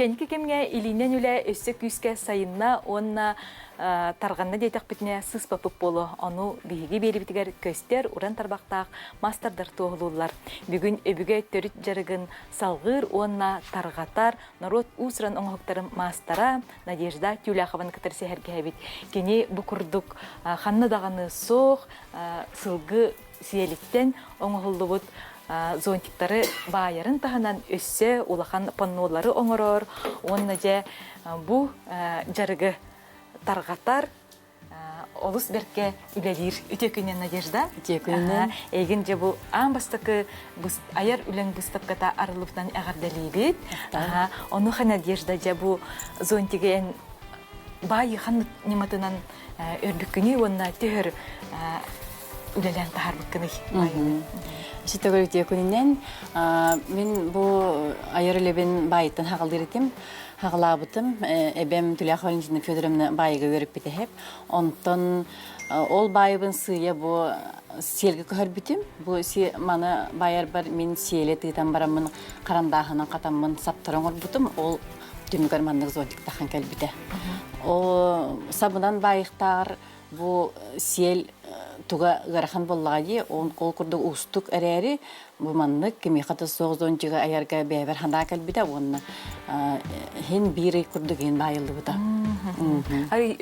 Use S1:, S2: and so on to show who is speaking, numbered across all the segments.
S1: Кенки кемге илинен үле өссө күскә сайынна онна тарганна дейтак битне сыз папып болу. Ону биһиги берибитигер көстер уран тарбактак мастердар тоғлулар. Бүгүн өбүгө төрүт жарыгын салгыр онна таргатар народ усран оңоктарым мастара Надежда Тюляхован кытырсы хергебит. Кени бу курдук ханны даганы соох сылгы сиелиттен оңоллубут зонтиктары байырын таханан өссө улахан паннолары оңорор. Онна же бу жарыгы таргатар олус берке үлелир үтекүнен Надежда.
S2: Үтекүнен.
S1: Эгин же бу амбастакы аяр үлен бустакката арылыптан агардалибит. Ону ха Надежда же бу зонтиген бай хан нематынан өрбүкүнү онна төр үлелен тахарбыккыны.
S2: Ситөгөр үтекүнен мен бу аяр үлебен байыттан хагалдырытым. Хагалабытым эбем Тюляхова Валентина Федоровна байыга өрүп битеп. Онтон ол байыбын сыя бу селге көрбүтүм. Бу мана байар бар мен сиеле тыйтан барамын карандахынан катамын саптыраңыр бутум. Ол түмгөр мандык зонтик тахан келбите. О сабынан байыктар бу сиел туга гарахан боллагы он кол курду устук эрери бу маннык кеми хата соғзончуга аярга бебер ханда келбите онна хин бири курду ген байылды бута.
S1: Ай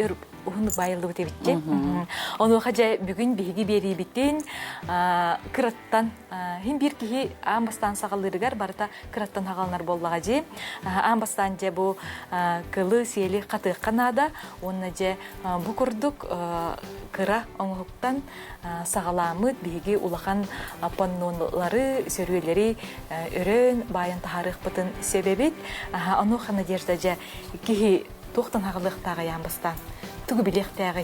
S1: уну байылды бут битти. Ону хажа бүгүн биги бери биттин кыраттан хин бир кихи амбастан сагалырыгар барта кыраттан хагалнар боллага же амбастан же бу кылы сели каты канада онна же бу курдук кыра оңоктан сагаламыт биги улахан паннонлары сөрүлери өрөн байын тарых бытын себебит ону ха Надежда же кихи тоқтан хагалыктагы ямбастан тугу билектагы.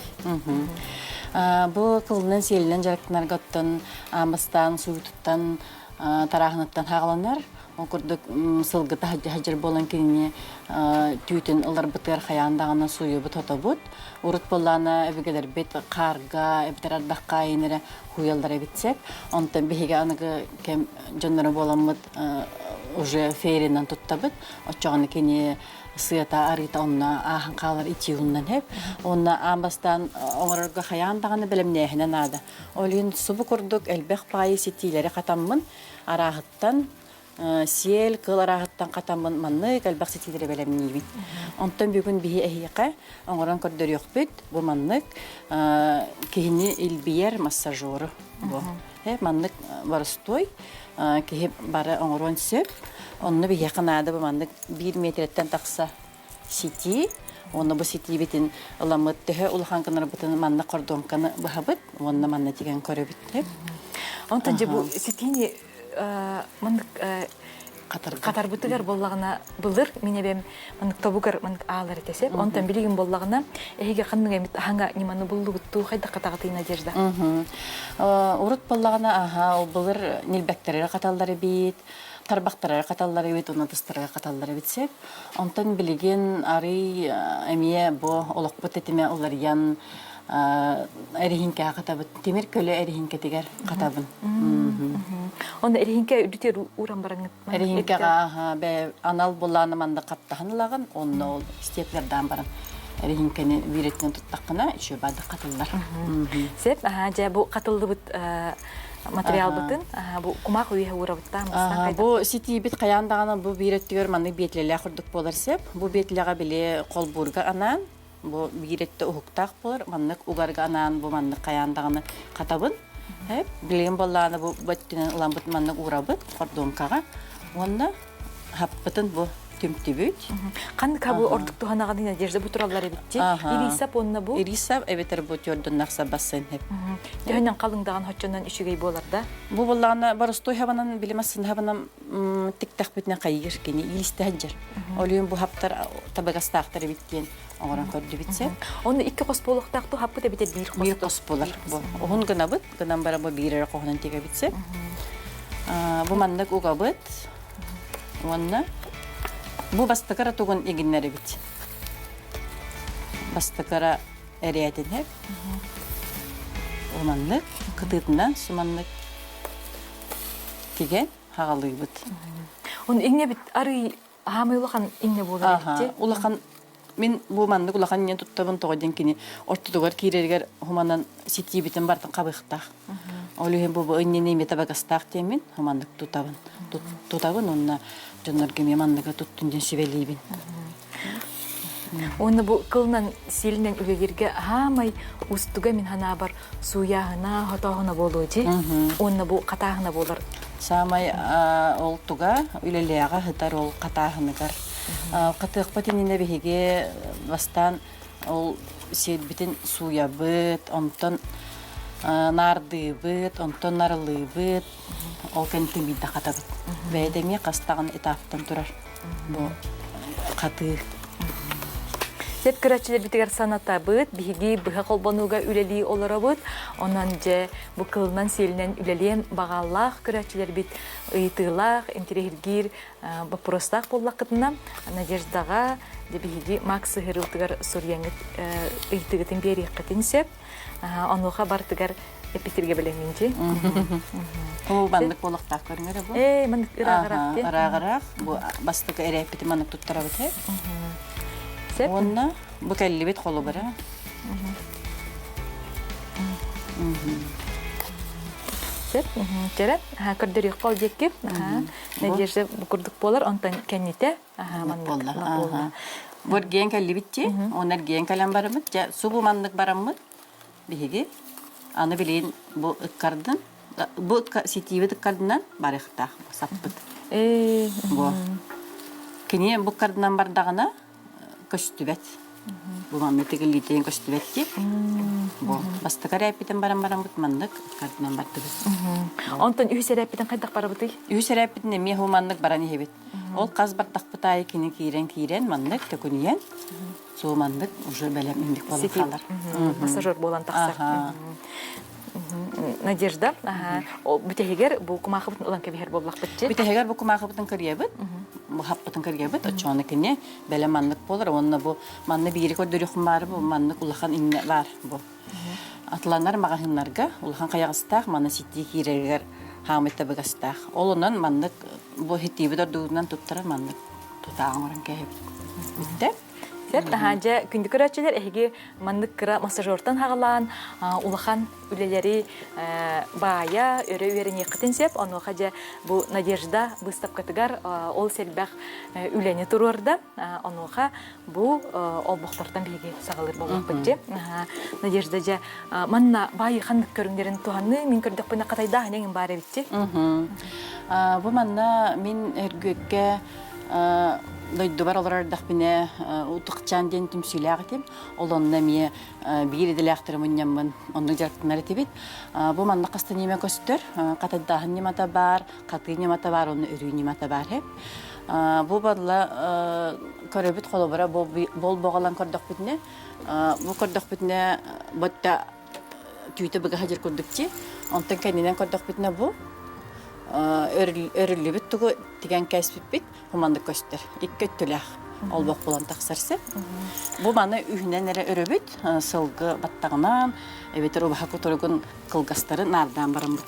S2: Бу кылынан селинен жарыктанар готтон амбастан суутуттан тарахынаттан хагаланар. Окурдук сылгыта хажыр болан кине түтүн ылар бытыр хаяндагына суyu бут отобут. Урут боллана эбигелер бет карга, эбитер даккайнере хуялдар битсеп, онтан биһиге аныгы кем жоннора боламыт уже фейринен туттабыт. Очоганы кине сыята арыта онна ахан калар итиуннан хеп. Онна амбастан оңорорго хаяндагына билемнехинен ада. Олин субу курдук элбек пайы ситилери катаммын арахыттан сиел кыларахыттан катамын манны калбак ситилери белемнибит. Онтон бүгүн бии эхиқа оңорон көрдөр ёкпут. Бу маннык кихини илбиер массажору бу. Маннык барыстой кихи бары оңорон сөп. Онны бии канада бу маннык 1 метреттен такса сити. Онны бу сити битин ыламыт төһө улхан кыныр бутын манны кордонканы бахабыт. Онны манны тиген көрөбүт.
S1: Онтон же бу ситини мындык катар бутыгар боллагына былыр минебем мындык тобугар мындык аалар этесеп онтон билигин боллагына эге канныга эмит ханга ниманы булдугутту кайда катагаты Надежда.
S2: Урут боллагына былыр нилбектерге каталдары бит тарбактары каталлары бит онатыстарга каталлары битсеп онтон билигин ары эмие бу олокпут этиме уларьян эрихинке катабыт темир көлө эрихинке тигер катабын.
S1: Он эрихинке үтер уран бараңыт.
S2: Эрихинкега бе анал буланы манда каптахынылагын онно ол степлерден баран эрихинкени биретен туттакына үчө бады катылдар.
S1: Сеп же бу катылды бут материал бутын бу кумак үйе урабыттан
S2: бу сити бит каяндаганы бу биреттигер маны бетлеле курдук болар сеп бу бетлега биле колбурга анан бу биретте ухуктак болар маннык угарга анан бу маннык каяндаганы катабын билген болланы бу баттинен ламбыт маннык урабыт кордонкага онда хаппытын бу түмтүбүт
S1: кандай кабы ордукту ханаганы Надежда бу тураллар битти ирисап онна бу
S2: ирисап эбетер бу төрдөн накса бассейн хеп
S1: жөнөн калыңдаган хоччонон үшүгөй болар да
S2: бу болланы барыстой хабанан билемесин хабанан тиктак битне кайыр кени илисте хаджар олуен бу хаптар табагастактар биттен оңорон көрдү битсе
S1: оны икки кос болохтакту хаппы да бите бир
S2: кос болар бу огун гына бит гынан бара бу бирер когунан теге битсе бу мандык угабыт онна бу бастыкара тугун эгиннери бит бастыкара эриятин хеп оманнык кытытынан суманнык тиген хагалый бит
S1: он эңне бит ары Хамай улахан инне болар
S2: Аха,
S1: итти.
S2: улахан мен бу маннык улахан не туттабын тогоден кини ортодогор кирергер хуманан ситибитен бартын кабыктак. Олуген бу инне мета багастак темен хуманнык тутабын онна жоннор кеме манныга туттунден сибелибин.
S1: Онны бу кылнан силнен үлелерге хамай устуга мен хана бар суяһына хотоһына болуҗи. Онны бу катаһына болар.
S2: Самай ол туга үлелеяга хытар ол катаһыныгар. Катык патинне беге бастан ол сетбитин суябыт, онтон нардыбыт, онтон нарлыбыт, ол кентин бидда катабыт. Бәйдеме кастагын этаптан турар. Бу катык.
S1: Сеп көрәчелер битегер саната быт, биһиги быһа колбонуга үлели олорабыт, онан же бу кылнан селнен үлелен багаллах көрәчелер бит ыйтылах, интерегир вопростах боллакытына, Надеждага де биһиги Макс Хырылтыгар Сурьяңыт ыйтыгытын берияккытын сеп, онуха бартыгар эпитерге белеминчи.
S2: Бу бандык болактак көрүнгөр бу.
S1: Мен ырагырак те.
S2: Ырагырак, бу бастык эрепити мандык туттарабыт.
S1: Сеп.
S2: Онна бу келлибит колу бара.
S1: Сеп. Жара, көрдөр кол жеккеп, Надежда бу курдук болар, онтан кенните,
S2: Болла. Бу ген келлибитти, онар ген калам барымыт, жа субу мандык барамыт. Биһиги аны билин бу ыккардын, бу сетибит ыккардынан барыхтак саппыт. Бу. Кини бу ыккардынан бардагына көстүбет. Бу мамны тегелитен көстүбетти. Бу бастыгар эпитен барам бут мандык ыккардынан бардыгыз.
S1: Онтан үйсереппитен кайдак барабыты?
S2: Үйсерепитен эме хумандык бараны хебет. Ол каз бардакпытай кини кирен мандык төкүнүен. Суу мандык уже белем индик болуп калар.
S1: Массажер болан таксар. Надежда, бүтегер бу кумахыбытын улан кебихер боллак битчи.
S2: Бүтегер бу кумахыбытын кырыябыт. Бу хаппытын кырыябыт. Очоны кине белем мандык болар. Онна бу манны бири көрдөрүк бар бу мандык улахан инне бар бу. Атланар магахыннарга улахан каягыстак маны ситти кирергер хамытта багастак. Олонан мандык бу хитиби дөрдүнөн туттара мандык тутаагырын кеп. Битте.
S1: Сеп, же күндү көрәчелер эһиги мандык кыра массажортан хагалан, улахан үлелери бая өрө-өрен якытын сеп, онуха же бу Надежда выставкатыгар ол селбах үлени турурда, онуха бу олбохтортан биги сагалыр болуп битти. Надежда же манна бай хандык көрүңдөрүн туганны мен көрдөк бына катайда ханен бары битти.
S2: Бу манна мен эргөккө дойдубар олардах бине утукчан ден түмсүләгәтем. Олонна ме биридиләхтер мөннәммен. Онны жарттынар тибит. Бу манна кастан неме көстөр. Катадагы немата бар, каты немата бар, оны өрү немата бар хеп. Бу бадла көрөбүт колобара бол богалан көрдөк битне. Бу көрдөк битне ботта түйте бага хажыр көрдүкчи. Онтан кененен көрдөк битне бу өрүлүбүт тугу деген кәсбит бит хумандык көстөр. Икке төлөх олбок болан таксарсы. Бу маны үйнен эре өрөбүт, сылгы баттагынан, эбетер убаха кутургун кылгастары нардан барымбыт.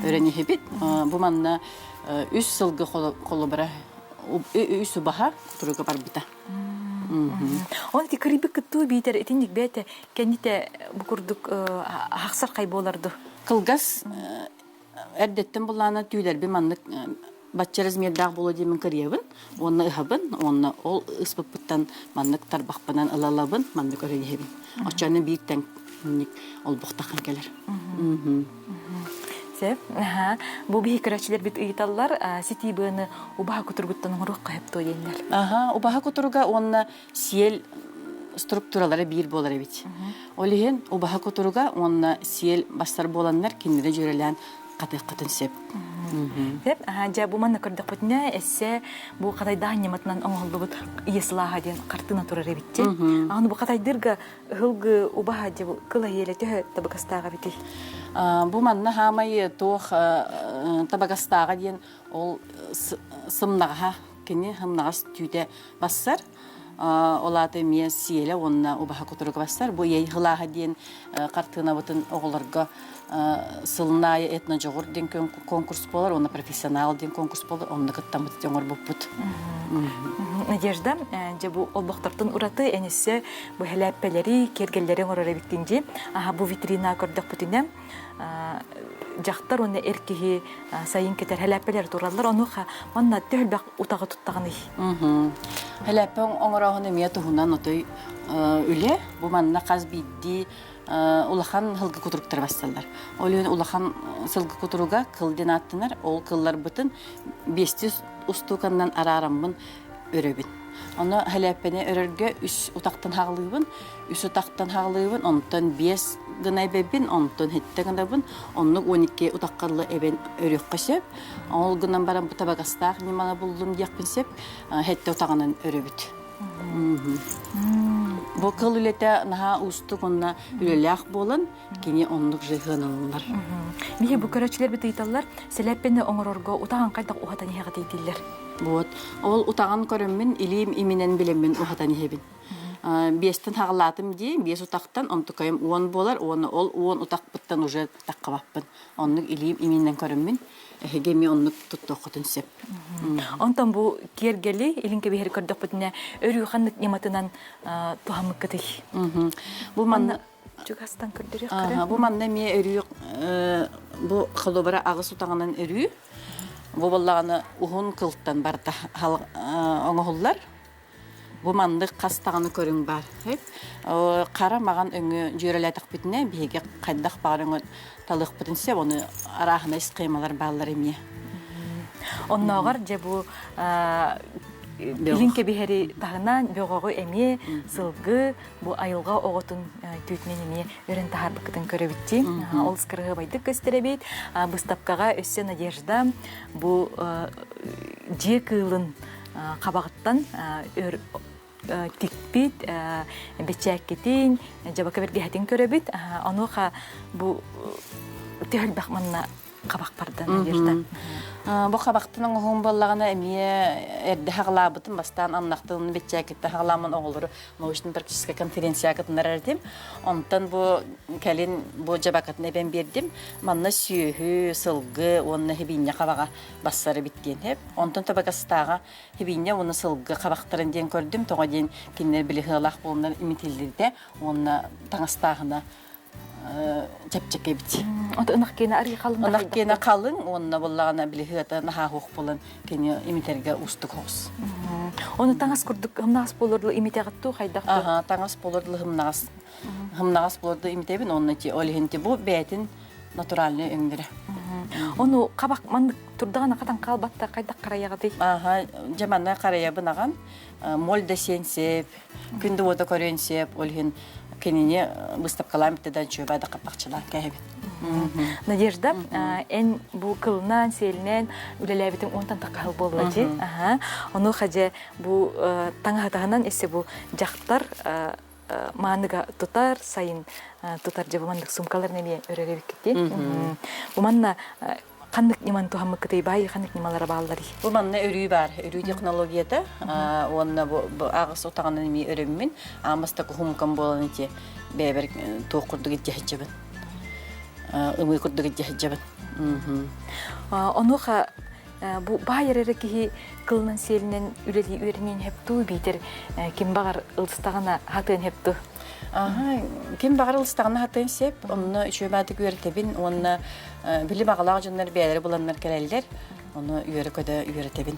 S2: Өрөне хебит. Бу манна үс сылгы колу бара, үс убаха кутурга барбыта.
S1: Он ти криби кыттуу битер этиндик бете кенните бу курдук хаксар кай боларду.
S2: Кылгас эрдеттен булана түйдер би маннык баччарыз мердаг болу демен кырыябын, онны ыхабын, онны ол ыспыппыттан маннык тарбакпанан ылалабын, маннык өрөйебин. Очаны бииктен ол буктакан келер.
S1: Сеп, бу бихикрачилер бит ыйталлар, ситибыны убаха кутургуттан урук кайып тойеннер.
S2: Убаха кутурга онна сиел структуралары бир болар бит. Олиген убаха кутурга онна сиел бастар боланнар киндере жөрелен катын сеп.
S1: Сеп, жа бу манна көрдөк битне эссе бу катайда нематынан оңолдубут ислага ден картына турар битти. Аны бу катайдырга хылгы убаха же кыла елете табакастага бити.
S2: Бу манна хамай тох табакастага ден ол сымнага кини хымнагас түйде бассар. олаты мия сиеле онна убаха кутуруга бастар. Бу ей хылаха дейін қартығына бұтын оғыларға сылнай этно жоғыр ден конкурс болар, оны профессионал ден конкурс болар, оны кыттан бұт жоғыр бұт.
S1: Надежда, же бу олбақтартын ураты әнесі бу хәләппәләри, кергелләри орары биктинде, бу витрина көрдік бұтыне, жақтар оны әркеге сайын кетер хәләппәләр туралар, оны манна төхілбәк утағы тұттағаны.
S2: Хәләппәң оңырағыны мия тұхынан отой үле, бу манна қаз бейді улахан хылгы кутуруктар басталар. Олын улахан сылгы кутуруга кылден аттынар, ол кыллар бұтын 500 устуканнан арарамбын өрөбін. Оны хәләппәне өрөргө үс утақтан хағылыбын, онтан 5 гынай бәбін, онтан хетті гынабын, оны 12 утаққарлы әбен өрөк қашып, ол гынан баран бұта бағастақ немана бұлдым деқпін сеп, хетті утағынан өрөбіт. Бұл қыл үлеті наға ұсты қонына үлеләқ болын, кене ондық жығынылар.
S1: Михе бұл көрәчілер біті италар, сәләппені оңырорға утаған қайдақ ұғатан еғат етілер.
S2: Ол утаған көріммен, илейім именен білеммен ұғатан ебін. 5-тін хағылатым дейін, 5 утақтан, онтықайым 10 болар, оны ол 10 утақ бұттан уже таққабаппын. Онық илейім именен көріммен, әхегеме онық тұтты оқытын сеп.
S1: Онтан бұл кергелі, илінке бейхер көрдік бұтыне, өрі қанық нематынан тұхамық кітік.
S2: Бұл манна...
S1: Жүгастан көрдірек қыры?
S2: Бұл манна ме өрі, бұл қылыбыра ағыс утағынан өрі, бұл болағаны ұғын қылттан барда оңығылар. Бұл мандық қастағаны көрің бар. Қара маған өңі жүйрелетік бітіне, бейге қайдақ бағырыңы талық бітінсе, оны арағына ісқаймалар бағылар еме.
S1: Оннағар же бұл илінке бейхері тағынан бөғығы әме, сылғы, бұл айылға оғытын түйтінен еме өрін тағар бұқытын көрі бітті. Ол скырығы байды көстері бейт. Бұстапқаға өссе Надежда бұл же кылын қабағыттан тикпит, бечәккетин, жабака бергәһәтин көрәбит. Онуха бу тәһәл бахманна қабақ барды Надежда.
S2: Бұл қабақтының оғын болағына әмие әрді хағылабытын бастан аннақтығын бетчәкетті хағыламын оғылыры научный практическая конференция қытындар әрдім. Онтан бұл кәлін бұл жабақатын әбен бердім. Манна сүйі, сылғы, оны хебейіне қабаға бассары біттен. Онтан табақастаға хебейіне оны сылғы қабақтарын ден көрдім. Тоға ден кенлер білі ғылақ болындар имителдерді. Оны таңыстағына чәп-чәкке біт.
S1: Оты ұнақ кені арғы қалың?
S2: Ұнақ кені қалың, онына болағына білі ғыта наға хоқ болын кені имитерге ұсты қоғыз.
S1: Оны таңас күрдік ғымнағас болырдылы имитеғатты қайдақты?
S2: Таңас болырдылы ғымнағас болырды имитебін, онына те олығынте бұл бәйтін натуральны өңдірі.
S1: Оны қабақ мандық тұрдығана қатан қалбатта қайдақ қараяғады?
S2: Жаманна қараябын аған, молда сенсеп, күнді ода көрен сеп, олығын кеніне бұстап қаламеттеден чөбәді қапақчылар кәйбін.
S1: Надежда, ән бұл қылынан, селінен үлеләбетін онтан таққал болуы же. Оны қаже бұл таңғатағынан әсе бұл жақтар маңыға тұтар, сайын тұтар же бұл маңдық сумкалар неме өрәге беккетте. Бұл маңна қандық неман туғамы кітай бай, қандық немалары бағалары?
S2: Бұл маңна өрүй бар, өрүй технологияда. Онына ағыс отағаны неме өріммен, амастақы хумкан болан ете бәбір тоқ құрдығы жәхіджабын. Умы құрдығы жәхіджабын.
S1: Онуға бұл байыр әрі кейі қылынан селінен үлелі өрінен хепту бейтер кем бағар ұлыстағана хатын хепту?
S2: Кем бағар ұлыстағана хатын сеп, оны үшөбәді көрітебін, оны білі бағалағы жонлар бәлері бұланлар кәрәлілер, оны үйері көді үйретебін.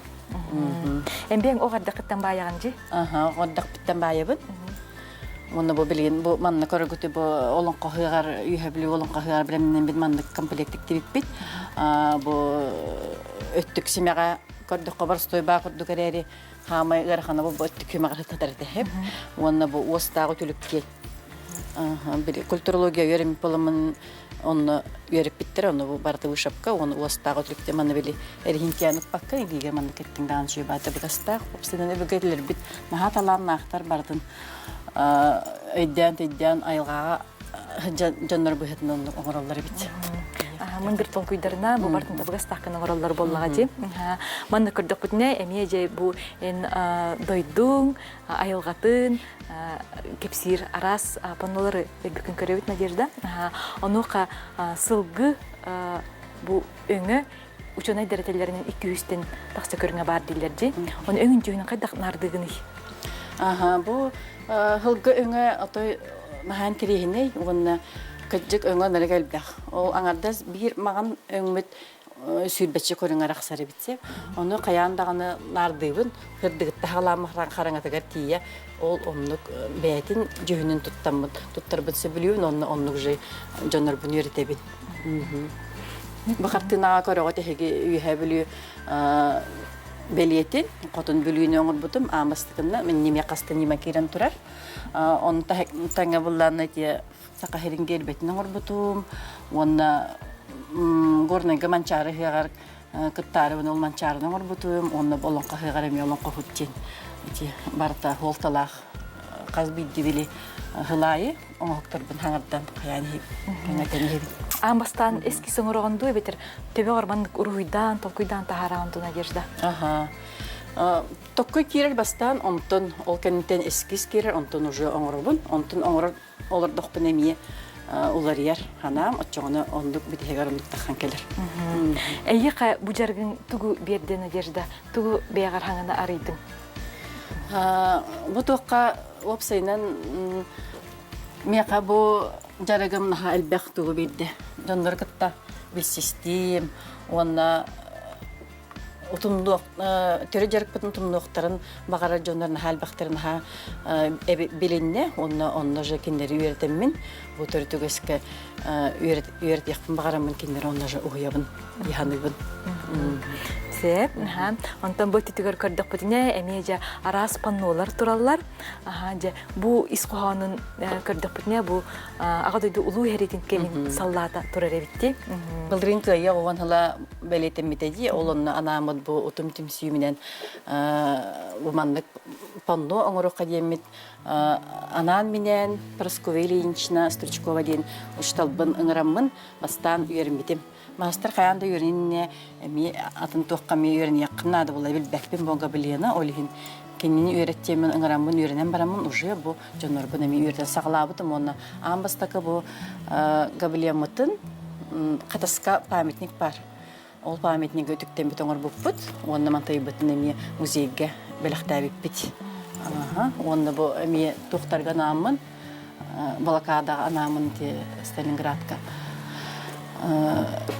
S1: Әмбен оғардақ біттен байаған же?
S2: Оғардақ біттен байабын. Оны бұл білген, бұл манны көрігіті бұл олың қоғығар, үйе білі олың қоғығар білемінен бір манны комплектік деп бит. Бұл өттік семеға көрдік қобар стойба көрдік әрері қамай ғарқаны бұл өттік семеға татарды хеп. Оны бұл остағы түлікке культурология үйерім болымын оны үйеріп біттір, оны бұл барды ұшапқа, оны остағы түлікте маны білі әргентиянық баққа, егер маны кеттің дағын жүйбаты бұғастақ, опсыдан өбігерлер біт, наға таларын ақтар бардың өйден айылғаға жаннар бұғытын оңыралары біт.
S1: мындыр тол куйдарына бу бартын табыгас такканы ораллар боллага ди. Манны көрдөк бүтне эмие же бу эн дойдуң, айылгатын, кепсир арас паннолары бекүн көрөбүт Надежда. Онука сылгы бу өңө ученый дәрәҗәләреннән 200-тен тахса көрүнгә бар диләр ди. Оны өңүн җыйны кайдак нардыгыны.
S2: Бу хылгы өңө атай махан кирехине, угунна кыҗык өңө нәлгәлбәх. Ол аңардас бир маган өңмөт сүрбәче көрүнгә рахсары битсе, оны каяндагыны нардыбын, кырдыгытта халамахран караңатыгар тия, ол оннук бәйтин җөһүнүн туттарбыт сөбүлүн, оннук жый жоннор буны өретебин. Бахартына көрөгөт эге үйе билүү белиетин котун бүлүүнү оңор бутум амастыкында мен неме касты неме кирен турар. Он таңга булланы те сака херингер бетин оңор бутум. Онна горнага манчары хягар кыттары ол манчарын оңор бутум. Онна болонка хягар эме олонка хуттин. Эти барта холталах казбидди били хылайы оңоктор бун хаңардан каяны кеңетени.
S1: Амбастан эски соңорогонду бетер төбө армандык уруйдан, толкуйдан тахарагынды Надежда.
S2: Tokkoy kirer bastan onton olkenten eskis kirer onton уже оңорбун, онтон оңорор олордох пенемие улар яр ханам отчоны ондук битегар тахан келер.
S1: Эйка бу жаргын тугу берде Надежда, тугу беягар хаңына арыйдың.
S2: Бу токка опсайнан мека бу жарыгым наха элбэх тугу бирде. Жондар кытта бисистем, онна утундук төрө жарык бутун тумдуктарын багара жондарына халбахтарын ха билинне онна же киндери үйрөтөммүн бу төрө түгөскө үйрөт якын багарамын киндер онна же уябын яханыбын
S1: Сеп, онтан бу титигер көрдөк бүтүнө эмеже арас паннолар тураллар. Бу исхуанын көрдөк бүтүнө бу агадойду улуу херитин кемин саллата турар эбитти.
S2: Билдирин кыя ован хала белетем метеди олонна анамыт бу утум тимсүү менен умандык панно оңорокка демит анан менен Просковелинична Стручкова ден ушталбын ыңыраммын бастан үйөрмитим. Мастер каянда үйренне ми атын токка ми үйрен якынады була билбекпин бонга билена олихин кенини үйреттемен ыңыраммын үйренем барамын уже бу жонор буна ми үйрөтө сагалабытым онна амбастакы бу габилемытын катаска памятник бар. Ол памятник өтүктен бит оңор буппут. Онна мантайбытын эми музейге белектабиппит. Онда бу эми тохтарга намын Балакада анамын те Сталинградка.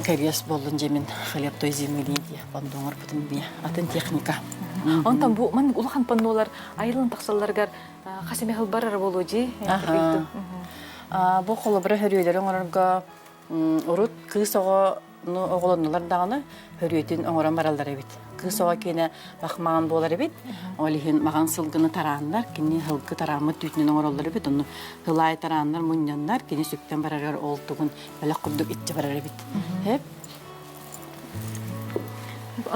S2: Кәрес болдың жемін хлеб той земелейді, бандоңыр бұтын бе, атын техника.
S1: Онтан бұл, мен ұлған пандолар айылын тақсаларғар қасеме қыл барар болу жи?
S2: Бұл қолы бірі хөрөйлері оңырға ұрыт кыз оғылынылар дағыны хөрөйтін оңыран баралдар әбет. Кыз оға кені бақмаған болар әбет, олихін маған сылғыны таранлар, кені хылғы тарамы түйтінен оңыралар әбет, оны хылай таранлар, мұнянлар, кені сөктен барарар олтығын бәлі құрдық етті барар әбет.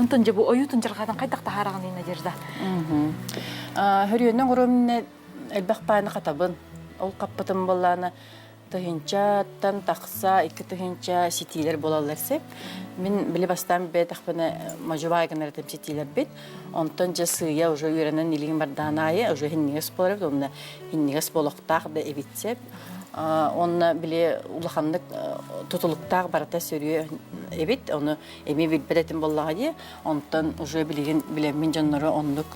S1: Онтан же бұл ойутын жарғадан қайдақ тахарағын Надежда?
S2: Хөрөйінің ұрымын әлбәқ байыны қатабын, ол қаппытын боланы тыгынчаттан тақса, икі тыгынча сетилер болалар сеп. Мен білі бастан бет ақпыны мажубайгын әртім сетилер бет. Онтан же сыя уже үйренен елігін бардан айы, уже хиннегес болар бет, онына хиннегес болуқтақ да эбит сеп. Онына білі улахандық тұтылықтақ барата сөріе эбит, оны эме білбедетін болаға де. Онтан уже білеген білемін жаннары ондық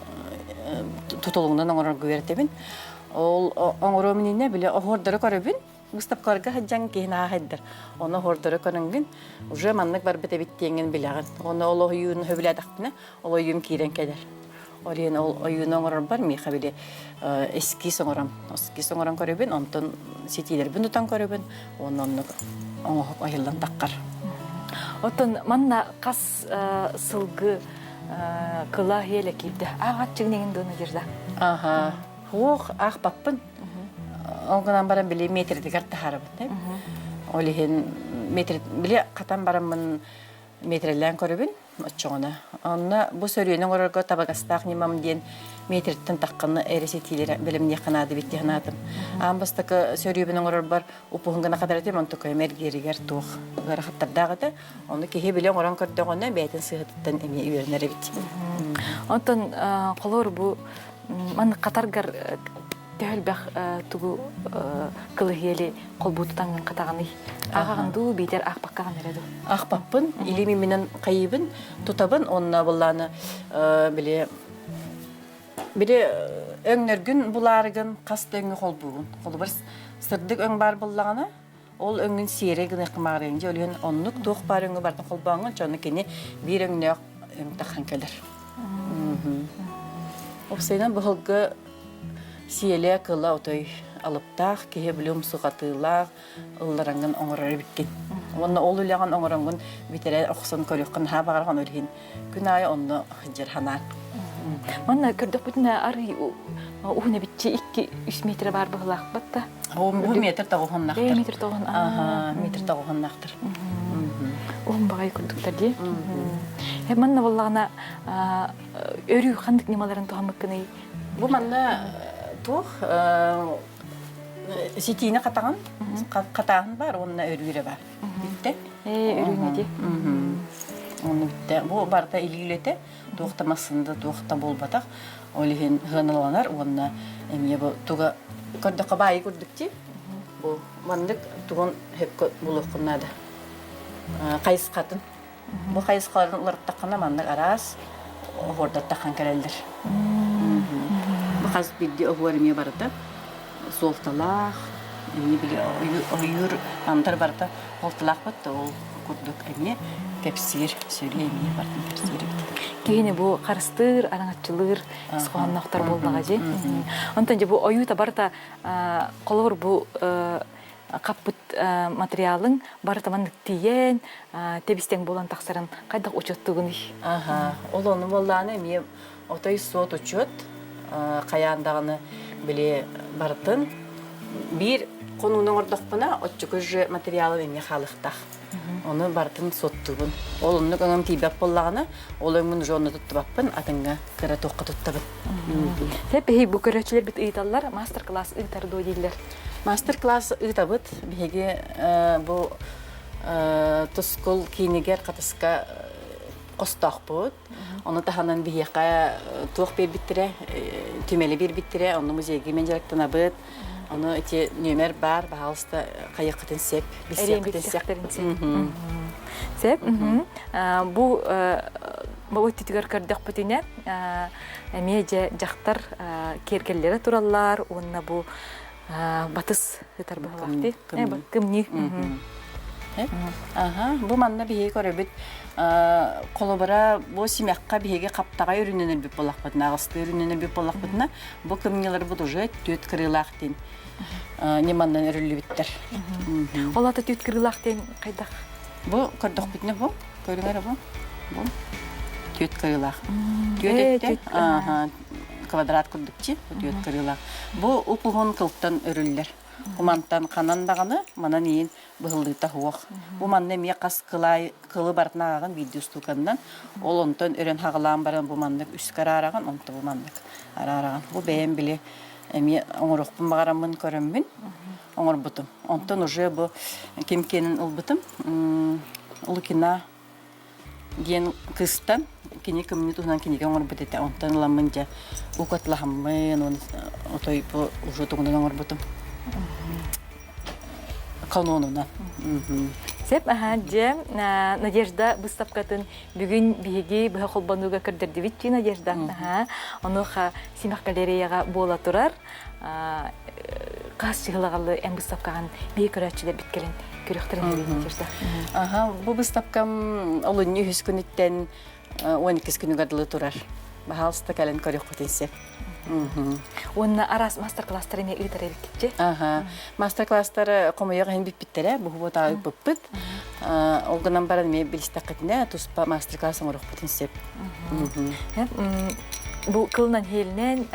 S2: тұтылығынан оңырар көверетебін. Ол оңыру меніне біле оғырдары көрібін. Густапкарга хаджан кина хайдар. Оны хордоры көрөнгүн, уже маннык бар бете биттенген билеген. Оны ол оюн хөбүләдәкне, ол оюн кирен келер. Орен ол оюн оңорор бар ми хабиле эски соңорам. Эски соңорам көрөбүн, онтон сетилер бүнүтан көрөбүн, оннон оңоп айылдан таккар.
S1: Отон манна кас сылгы кыла хеле кипти. Агат чигнеген дөне жерде.
S2: Хух ах паппын. Оңгынан барам биле метрди карта харабыт. Олихин метр биле катан барамын метрлен көрөбүн очоңона. Онна бу сөрүөнүң орорго табагастак нимам диен метрттен такканы эресетилер билимне канады битти ханатым. Амбастакы сөрүөнүң орор бар упунгана кадар этем он такой мергеригер тух. Гарахаттардагыта оны кеһе билен орон көрдөгөнө бетин сыгыттан эми үйрөнөр бит.
S1: Онтон колор бу ман катаргар тәлбәх тугу кылыгели колбутутан катаганы аганду битер акпаккаган эреду.
S2: Акпаппын илими менен кайыбын тутабын онна булланы биле өңнөргүн буларыгын кастөңү колбугун. Колбар сырдык өң бар буллагана ол өңүн сирегин ыкмарынжы өлүн оннук тук бар өңү бардын колбаңын жону кени бир өңнөк тахан келер. Оксайдан бухылгы сиеле кыла отой алыптах кеһе блюм сугатылах ылларанган оңорор биткен. Онна ол үляган оңорongун битере оксон көрөккөн ха багарган өрхин күн ай онно хыжыр ханар.
S1: Манна көрдөк бүтүнө ары ухуна битчи 2-3 метр бар быгылак батта.
S2: О, метр тагыгыннактыр.
S1: Метр тагыгын.
S2: Метр тагыгыннактыр.
S1: Ом багай көрдөктөр ди. Манна боллагана өрү хандык немаларын тохамыккыны.
S2: Бу манна тух ситине катаган бар, онна өрүре бар. Битте.
S1: Өрүне ди.
S2: Оны битте. Бу барда илгилете, туктамасында тукта болбатак. Олихин хыналанар, онна эмне бу туга көрдөккө бай көрдүкчи. Бу мандык тугун хеп булукнада. Кайыс катын. Бу кайыскаларын улар таккана мандык арас орда таккан келелдер. Бу каз бидди огорме барда. Солталах, эмне биле оюр антар барда. Солталах бат ол көрдөк эмне кепсир сөйлөйме бардын кепсир.
S1: Кегене бу карыстыр, араңатчылыр, соханнактар болдага же. Онтон же бу оюта барта колор бу каппыт материалын барта мандык тиен, тебистен болан таксарын кайдак учоттугун.
S2: Ол оны болланы эми отой сот учет, каяндагыны биле бартын бир конунун ордокпуна отчукуж материалы эми халыктах. Оны бартын соттугун. Ол онны көңөм тийбеп боллаганы, ол өңүн жону туттубаппын, атыңга кыра токка туттабын.
S1: Сеп бу көрөчүлөр бит ыйталлар, мастер-класс ыйтардуу дейлер.
S2: Мастер-класс ыйтабыт, биһиги бу тускул кинигер катыска костакпыт. Оны таханан биһига туох бер биттире, түмели бир биттире, оны музейге мен жарыктанабыт. Оны эти номер бар, пожалуйста, кайыкытын сеп, бисекытын
S1: сеп. Бу өттүгөр көрдөк бүтүнө медиа жактар кергеллери тураллар, онна бу батыс ытар бахты. Кымни.
S2: Бу манна бие көрөбүт. Колобара бу симякка биеге каптага үрүнөнөр бип болакпыт, нагысты үрүнөнөр бип болакпытна. Бу кымнелер бу уже төт кырылактын. Немандан өрүлүбүттер.
S1: Олата төт кырылактын кайдак?
S2: Бу көрдөк бүтүнө бу. Көрүңөр бу. Бу төт кырылак. Төтөттө. Квадрат көрдүкчи, төт кырылак. Бу упугун кылттан өрүллөр. Умантан канандаганы манан ийин быгылдыта хуак. Бу манны ме кас кылы бартнаган видео стукандан ол онтон өрөн хагалаан баран бу мандык үс карараган онто бу мандык арараган. Бу бэм биле эми оңорокпун багарамын көрөммүн. Оңорбутум. Онтон уже бу кемкенин улбутум. Улукина ген кыстан кини коммунитунан киниге оңорбут эте. Онтон ламынжа укатлахаммын он отой бу уже тугунан оңорбутум. Канонуна.
S1: Сеп же Надежда выставкатын бүгүн биги бу холбануга кирдирди бит Надежда. Онуха Симак галереяга бола турар. Кас чыгылагалы эм выставкаган бии көрөчүлөр биткелен көрөктөрүн Надежда.
S2: Бу выставкам олун 100 күнүттен 12 күнүгө дылы турар. Бахалста кален көрөк потенсе.
S1: Онна арас мастер-класстар эме ыйтар эркитчи.
S2: Мастер-класстар комуяга хем биппиттере, бу бота биппит. Олганан баран ме билистакытына туспа мастер-классын орох потенсеп.
S1: Бу кылынан хелинен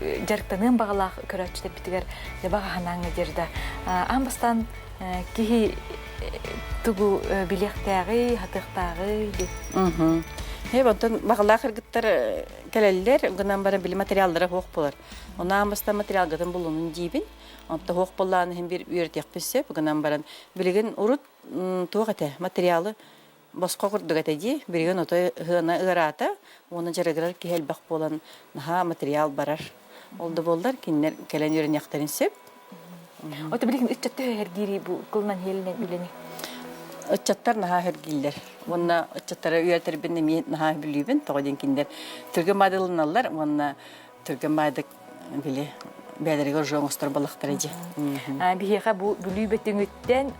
S1: жарыктанын багалак көрөчүлөр битигер бага ханаңы жерде. Амбастан кихи тугу билектәгы, хатыктагы дип.
S2: Онтон бағалақ ыргыттар кәлелер, гынан бара били материалдары хоқ болар. Онан баста материал гатын болуның дейбін. Онта хоқ болланы hem bir үйертек песе, гынан баран билеген урут туақ әте материалы босқа құрдық әте де, билеген ота ғына ырата, оны жарығырар кехел бақ болан наха материал барар. Олды болдар, кенлер кәлен үйрен яқтарын сеп.
S1: Ота билеген үтчатты әргері бұл қылынан елінен үлені?
S2: Отчаттар наха хергиллер. Онна отчаттары үйәтер бинне мен наха билибин, тоғаден киндер. Түрген мадылыналар, онна түрген мадык биле бәдерге жоңыстар балықтар еде.
S1: Бихеға бұл бүлібеттің өттен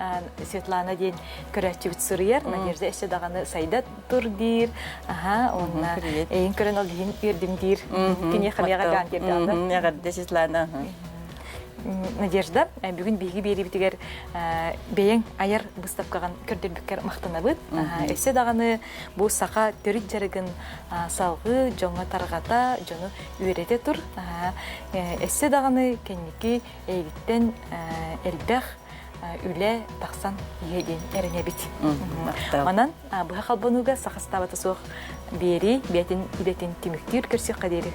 S1: Светлана ден көрәтчі бүт сұрыяр. Надежда әші дағаны сайда тұр дейір. Онна әйін көрін ол дейін өрдім дейір. Кене қамияға ған керді алды.
S2: Яғарды Светлана.
S1: Надежда, бүгін биги бери битигер бейен аяр бустапкаган көрдөрбүккер мактанабыт. Эсе даганы бу сака төрүт жарыгын салгы жоңга таргата, жону үйрете тур. Эсе даганы кенники эйгиттен элбэх үле таксан еден эренебит. Анан бу халбонуга сахастабата соқ бери бетин идетин тимиктир көрсөк кадери.